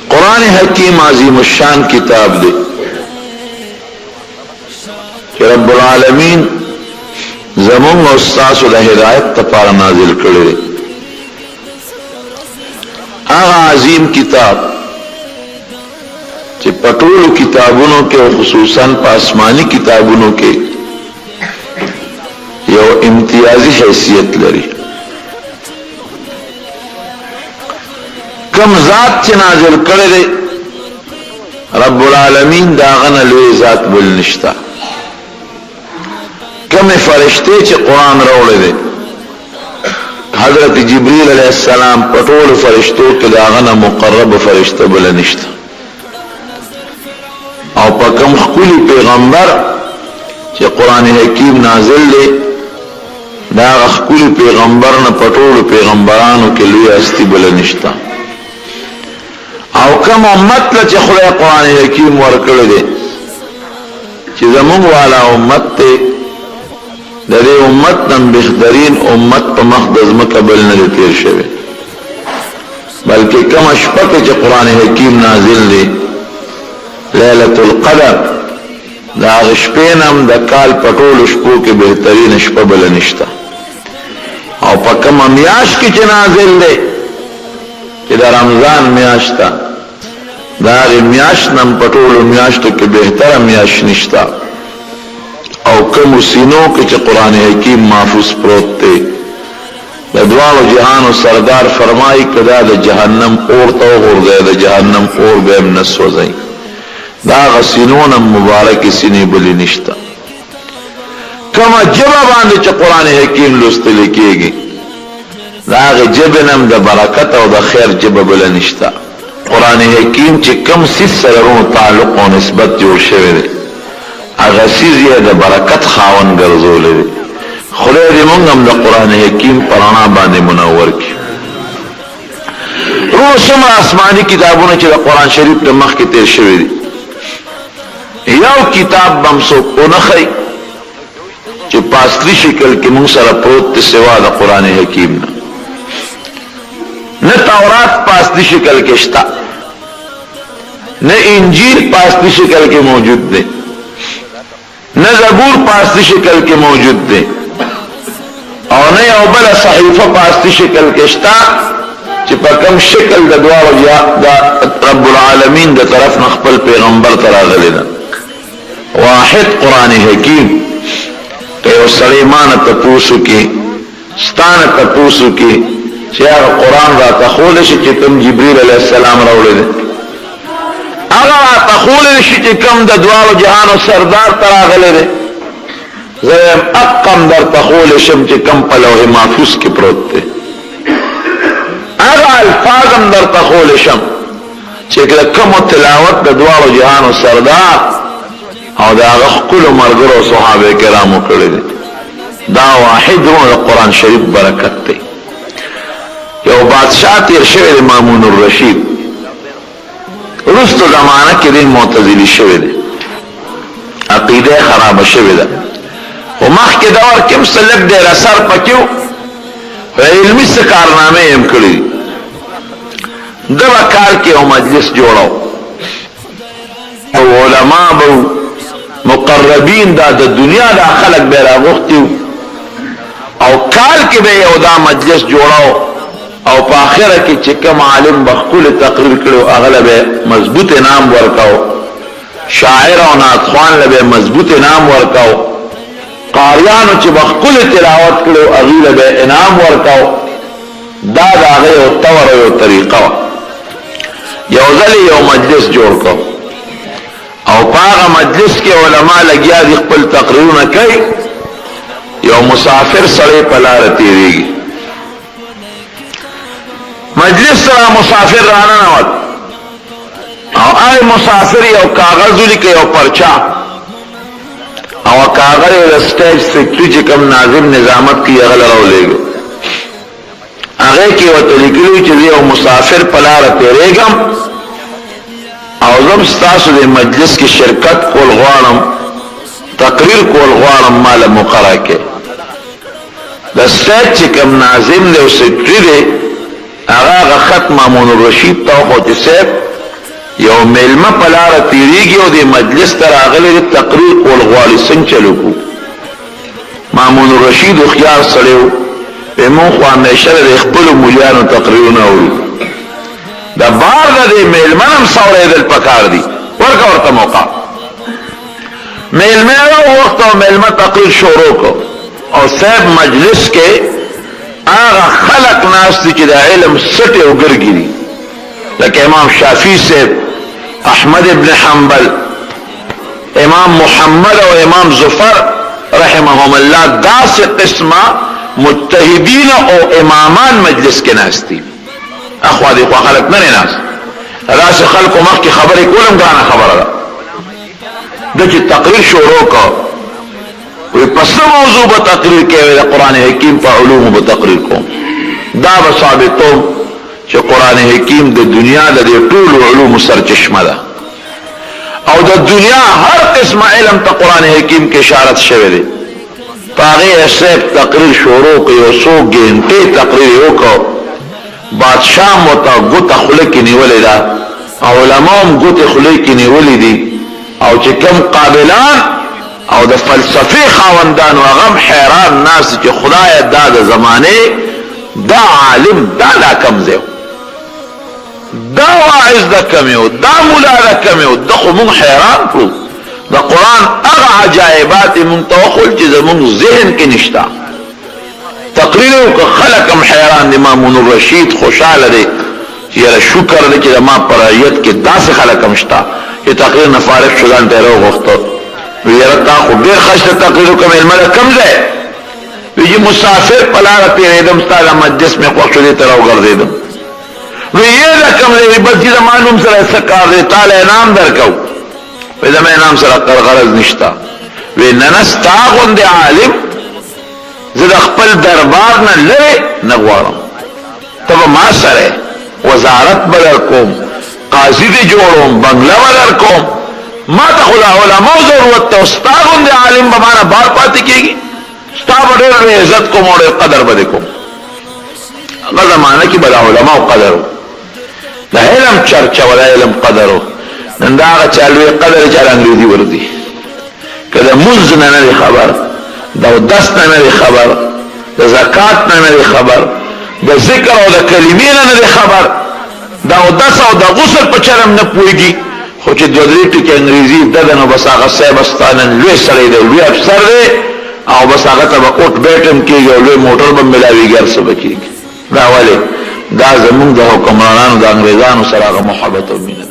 قرآن حکیم عظیم الشان کتاب دے کہ رب العالمین زمون و استاسو دا ہدایت تپار نازل کرے. آغا عظیم کتاب کہ پٹول کتابونوں کے خصوصاً پاسمانی کتابونوں کے یو امتیازی حیثیت لري. کم ذات چه نازل کرے رب العالمین داغن لوی ذات بل نشتا. کم فرشتے چه قرآن روڑے دے حضرت جبریل علیہ السلام پٹول فرشتوں کے داغن مقرب فرشتہ بل نشتا. او پا کم خکولی پیغمبر چه قرآن حکیم نازل دے داغ خکولی پیغمبر نا پٹول پیغمبرانو کے لوی استی بل نشتا. او کم امت لچه خدای قرآن حکیم ورکڑ دے چه زمون والا امت تے دے امت نم بہترین امت پا مخدز مقبل ندے تیر شوے بلکہ کم اشپک چه قرآن حکیم نازل دے لیلت القدر دا غشپینم دا کال پٹول شپو کے بہترین اشپا بل نشتا. او پا کم میاش کی چه نازل دے کہ دا رمضان میاشتا دا میاش نم پٹول میاشتو کے بہتر میاش نشتا. او کم سینوں کے چه قرآن حکیم محفوظ پروت تے دا دوالو جہانو سردار فرمائی کدا دا جہنم اورتا غور دے دا جہنم اور بیم نسو زئی دا غسینونم مبارک سینی بلی نشتا. کم جبا باندے چه قرآن حکیم لست لکے گی داغ جبنم دا برکت او دا خیر جب بل نشتا. قرآن حکیم چه کم سیس سررون تعلق و نسبت جوڑ شوه دے اغا سیز یہ دا برکت خاون گرزو لے دے. خلے دی منگم دا قرآن حکیم پرانا باندے منور کی روح سمر آسمانی کتابونا چه دا قرآن شریف دا مخ کی تیر شوه دی. یو کتاب بمسو اونخی چه پاسلی شکل کی منگ سر پروت تی سوا دا قرآن حکیم نا. نہ تورات پاسلی شکل کے شتا نہ انجیل پاسلی شکل کے موجود دے نہ زبور پاسلی شکل کے موجود دے اور نہ اوبل صحیفہ پاسلی شکل کے شتا چپا کم شکل دا دعا دا رب العالمین دا طرف نخپل پیغمبر ترا غلینا. واحد قرآن حکیم کہ سلیمان تپوسو کی ستان تپوسو کی چیار قرآن را تخولشی چی کم جبریل علیہ السلام روڑے دے اگر را تخولشی چی کم دا دوالو جہانو سردار تراغلے دے زیم اقم در تخولشم چی کم پلوح محفوظ کی پروت دے اگر الفاظم در تخولشم چی کم تلاوت دا دوالو جہانو سردار او دا اغخ کل مرگر و صحابہ کرامو کردے دے. دا واحد رون قرآن شریف برکت دے. یو بادشاہ تیر شوید مامون الرشید رست زمانہ کی دین معتزلی شوید عقیدہ خراب شوید و مخ کے دور کم سلک دیر اثر پکیو و علمی سے کارنامے ام کری دبا کار کے او مجلس جوڑاو او علماء بو مقربین دا دنیا دا خلق بیرا وقتیو او کال کے بے او دا مجلس جوڑاو او پا آخرہ کی چکم عالم بخکول تقریر کرو اغلب مضبوط نام ورکاو شاعر و ناتخوان لبے مضبوط نام ورکاو قاریانو چی بخکول تلاوت کرو اغلب انام ورکاو دا آغی و طور و طریقہ یو ذلی یو مجلس جوڑ کو او پاغا مجلس کے علماء لگیا دی خپل تقریرون کئی یو مسافر سڑے پلارتی دیگی مجلس سرا مسافر رانا نوات او آئی مسافر یو کاغذ لکے یو پرچا او کاغذ یو سٹیج سیکٹری چکم ناظم نظامت کی اغل رو لے گو اغی کی و تلکلوی چیزی یو مسافر پلار تیرے گم او زم ستاسو دے مجلس کی شرکت کول غوارم تقریر کول غوارم مال مقرہ کے دا سٹیج چکم ناظم دے و سیکٹری دے آغا خط مامون الرشید تاو خوچی سیب یو میلمه په لاره تیریږي او د مجلس ته راغلی د تقریر کول غواړي څنګه چلو کو مامون الرشید خيار سړی و مون خو همیشه د خپلو مولیانو تقریرونه اوري د بار د میلمه هم څاورېدل پکار دي ورکه ورته موقع میلمه وخت او میلمه تقریر شروع کو او صاحب مجلس کې هغه خلق ناس دي چې د علم سټي او ګرګي دي لکه امام شافعی صاحب احمد ابن حنبل امام محمد او امام ظفر رحمهم الله داس قسمه مجتهدین او امامان مجلس کې ناشتي اخوا دي خو خلق نه ناس راس خلق مخ کی خبرې کولم غانه خبره ده د چې تقریر شروع کو وي پس موضوع به تقریر کوي د قران حکیم په علوم به تقریر کوم دا به ثابتو چې قران حکیم د دنیا د ټول علوم سرچشمه ده او د دنیا هر قسم علم ته قران حکیم کې اشاره شوی دی پاغه اسب تقریر شروع کوي او 100 غنټه تقریر وکړو بادشاہ متا غوت خلک نیولې ده علماء غوت خلک نیولې دي او چې کم قابلان او د فلسفي خاوندان او غم حیران ناس چې خدای د زمانه دا عالم دا کم زه دا واعظ دا کمیو دا مولا دا کمیو دا خو مون حیران کړو دا قرآن اغا عجائبات منتوخل چې زمون ذهن کې نشتا تقریرو که خلقم حیران دی مامون الرشید خوشحال دی چې یاره شکر دی چې ما پرایت کې داس خلقم شتا چې تقریر نفارق شدان تیرو غختو ویره تا خو ډیر خشت تقریرو کم علمه کم دی ویجی مسافر پلاره تیریدم ستاده مجلس میں خوش دی تراو گردیدم ویه دا کم دی بس جی زمانوم سر سکار دی تال انام در کو ویده میں انام سر غرض نشتا وی ننستا غند عالم زد اخپل دربار نا لره نگوارم تب ما سره وزارت بدر کوم قاضی دی جوڑم بنگلہ بدر کوم ما تا خدا علماء ضرورت تا استا غند عالم بمانا بار پاتی کی گی استا بدر عزت کو موڑے قدر بدے کوم اگر زمانہ کی بدا علماء قدرو دا علم چرچا ولا علم قدرو نن دا هغه چالوی قدر چال انګریزي وردي کله منځ نه نه خبر دا دست نه نه خبر د زکات نه نه خبر د ذکر او د کلمې نه نه خبر دا دس او د غسل په چرم نه پويږي خو چې د دې ټکی انګریزي دغه بس هغه صاحب استانن لوی سره دی لوی افسر دی او بس هغه ته کوټ بیٹم کېږي او لوی موټر به ملاويږي ارسه بکیږي دا ولی دا زمونږ د حکمرانانو د انګریزانو سره محبت او مینه